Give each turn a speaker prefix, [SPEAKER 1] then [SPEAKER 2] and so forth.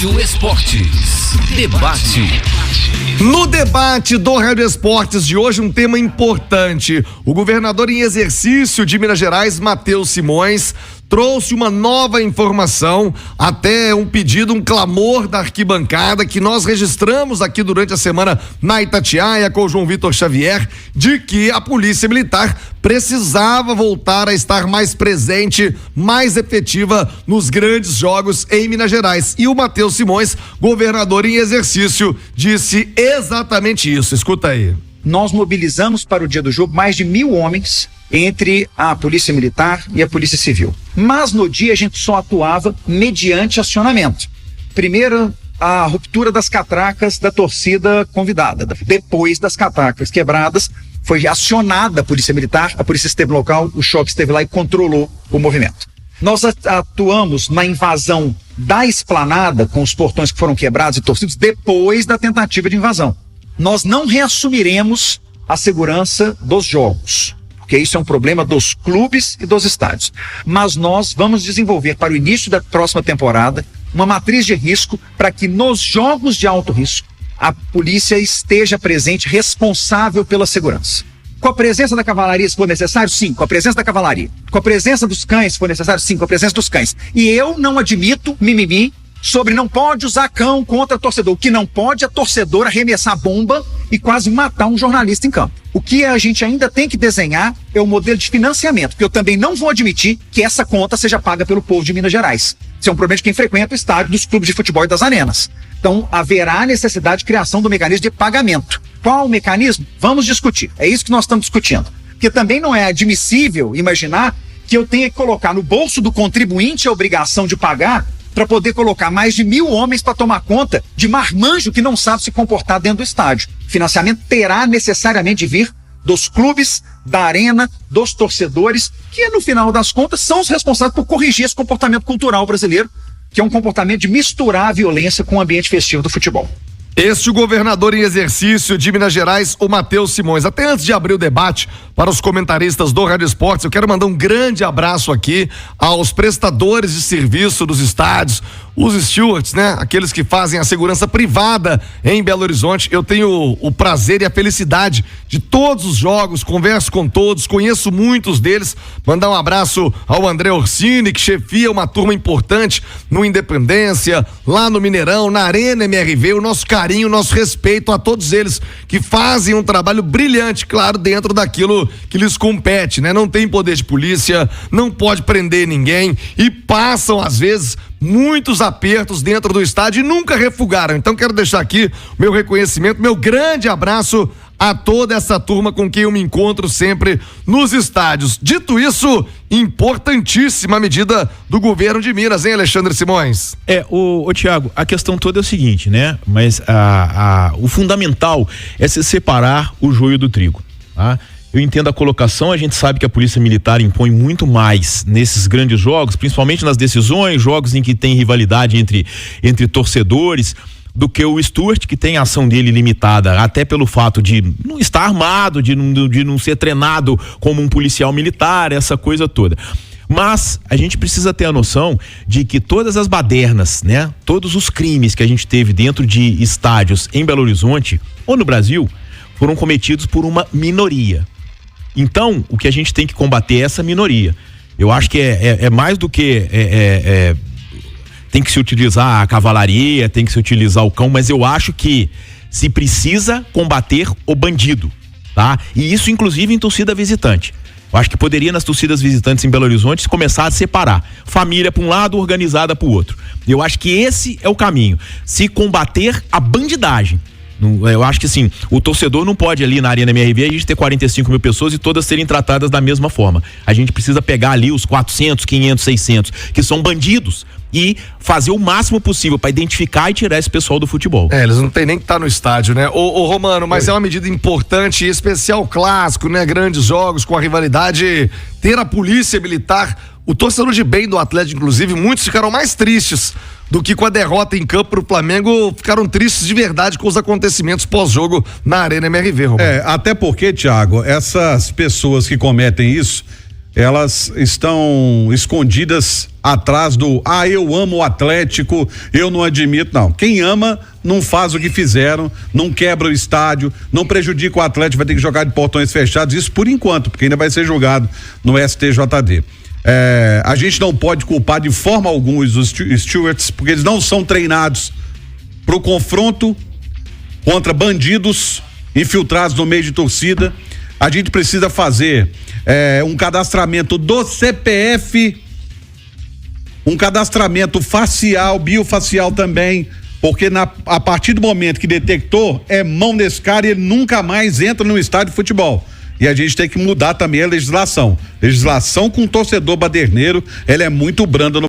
[SPEAKER 1] Rádio Esportes. Debate.
[SPEAKER 2] No debate do Rádio Esportes de hoje, um tema importante. O governador em exercício de Minas Gerais, Matheus Simões, trouxe uma nova informação, até um pedido, um clamor da arquibancada que nós registramos aqui durante a semana na Itatiaia com o João Vitor Xavier, de que a Polícia Militar precisava voltar a estar mais presente, mais efetiva nos grandes jogos em Minas Gerais. E o Matheus Simões, governador em exercício, disse exatamente isso. Escuta aí.
[SPEAKER 3] Nós mobilizamos para o dia do jogo mais de 1.000 homens entre a Polícia Militar e a Polícia Civil. Mas no dia a gente só atuava mediante acionamento. Primeiro, a ruptura das catracas da torcida convidada. Depois das catracas quebradas, foi acionada a Polícia Militar, a Polícia esteve no local, o choque esteve lá e controlou o movimento. Nós atuamos na invasão da esplanada, com os portões que foram quebrados e torcidos, depois da tentativa de invasão. Nós não reassumiremos a segurança dos jogos, porque isso é um problema dos clubes e dos estádios. Mas nós vamos desenvolver para o início da próxima temporada uma matriz de risco para que nos jogos de alto risco a polícia esteja presente, responsável pela segurança. Com a presença da cavalaria, se for necessário, sim, com a presença da cavalaria. Com a presença dos cães, se for necessário, sim, com a presença dos cães. E eu não admito mimimi sobre não pode usar cão contra torcedor. O que não pode é torcedor arremessar bomba e quase matar um jornalista em campo. O que a gente ainda tem que desenhar é o modelo de financiamento, porque eu também não vou admitir que essa conta seja paga pelo povo de Minas Gerais. Isso é um problema de quem frequenta o estádio dos clubes de futebol e das arenas. Então, haverá necessidade de criação do mecanismo de pagamento. Qual o mecanismo? Vamos discutir. É isso que nós estamos discutindo. Porque também não é admissível imaginar que eu tenha que colocar no bolso do contribuinte a obrigação de pagar para poder colocar mais de 1.000 homens para tomar conta de marmanjo que não sabe se comportar dentro do estádio. Financiamento terá necessariamente de vir dos clubes, da arena, dos torcedores, que no final das contas são os responsáveis por corrigir esse comportamento cultural brasileiro, que é um comportamento de misturar a violência com o ambiente festivo do futebol.
[SPEAKER 2] Este o governador em exercício de Minas Gerais, o Matheus Simões. Até antes de abrir o debate para os comentaristas do Rádio Esportes, eu quero mandar um grande abraço aqui aos prestadores de serviço dos estádios, os stewards, né? Aqueles que fazem a segurança privada em Belo Horizonte. Eu tenho o prazer e a felicidade de todos os jogos, converso com todos, conheço muitos deles. Mandar um abraço ao André Orsini, que chefia uma turma importante no Independência, lá no Mineirão, na Arena MRV. O nosso carinho, o nosso respeito a todos eles que fazem um trabalho brilhante, claro, dentro daquilo que lhes compete, né? Não tem poder de polícia, não pode prender ninguém e passam, às vezes, muitos apertos dentro do estádio e nunca refugaram. Então quero deixar aqui meu reconhecimento, meu grande abraço a toda essa turma com quem eu me encontro sempre nos estádios. Dito isso, importantíssima medida do governo de Minas, hein, Alexandre Simões?
[SPEAKER 4] O Thiago, a questão toda é o seguinte, né? Mas o fundamental é se separar o joio do trigo, tá? Eu entendo a colocação, a gente sabe que a Polícia Militar impõe muito mais nesses grandes jogos, principalmente nas decisões, jogos em que tem rivalidade entre torcedores, do que o Stuart, que tem a ação dele limitada, até pelo fato de não estar armado, de não ser treinado como um policial militar, essa coisa toda. Mas a gente precisa ter a noção de que todas as badernas, né? Todos os crimes que a gente teve dentro de estádios em Belo Horizonte ou no Brasil foram cometidos por uma minoria. Então, o que a gente tem que combater é essa minoria. Eu acho que é mais do que tem que se utilizar a cavalaria, tem que se utilizar o cão, mas eu acho que se precisa combater o bandido, tá? E isso inclusive em torcida visitante. Eu acho que poderia nas torcidas visitantes em Belo Horizonte começar a separar família para um lado, organizada para o outro. Eu acho que esse é o caminho. Se combater a bandidagem. Eu acho que assim, o torcedor não pode ali na Arena MRV a gente ter 45 mil pessoas e todas serem tratadas da mesma forma. A gente precisa pegar ali os 400, 500, 600 que são bandidos e fazer o máximo possível para identificar e tirar esse pessoal do futebol.
[SPEAKER 2] Eles não tem nem que estar no estádio, né? Ô Romano, mas é uma medida importante, especial clássico, né? Grandes jogos com a rivalidade, ter a polícia militar, o torcedor de bem do Atlético, inclusive, muitos ficaram mais tristes do que com a derrota em campo pro Flamengo, ficaram tristes de verdade com os acontecimentos pós-jogo na Arena MRV, Romano.
[SPEAKER 5] Até porque, Thiago, essas pessoas que cometem isso elas estão escondidas atrás do eu amo o Atlético, eu não admito. Não, quem ama não faz o que fizeram, não quebra o estádio, não prejudica o Atlético, vai ter que jogar de portões fechados, isso por enquanto, porque ainda vai ser julgado no STJD. A gente não pode culpar de forma alguma os stewards, porque eles não são treinados para o confronto contra bandidos infiltrados no meio de torcida. A gente precisa fazer um cadastramento do CPF, um cadastramento facial, biofacial também, porque a partir do momento que detectou, é mão desse cara e ele nunca mais entra no estádio de futebol. E a gente tem que mudar também a legislação. Legislação com torcedor baderneiro, ela é muito branda no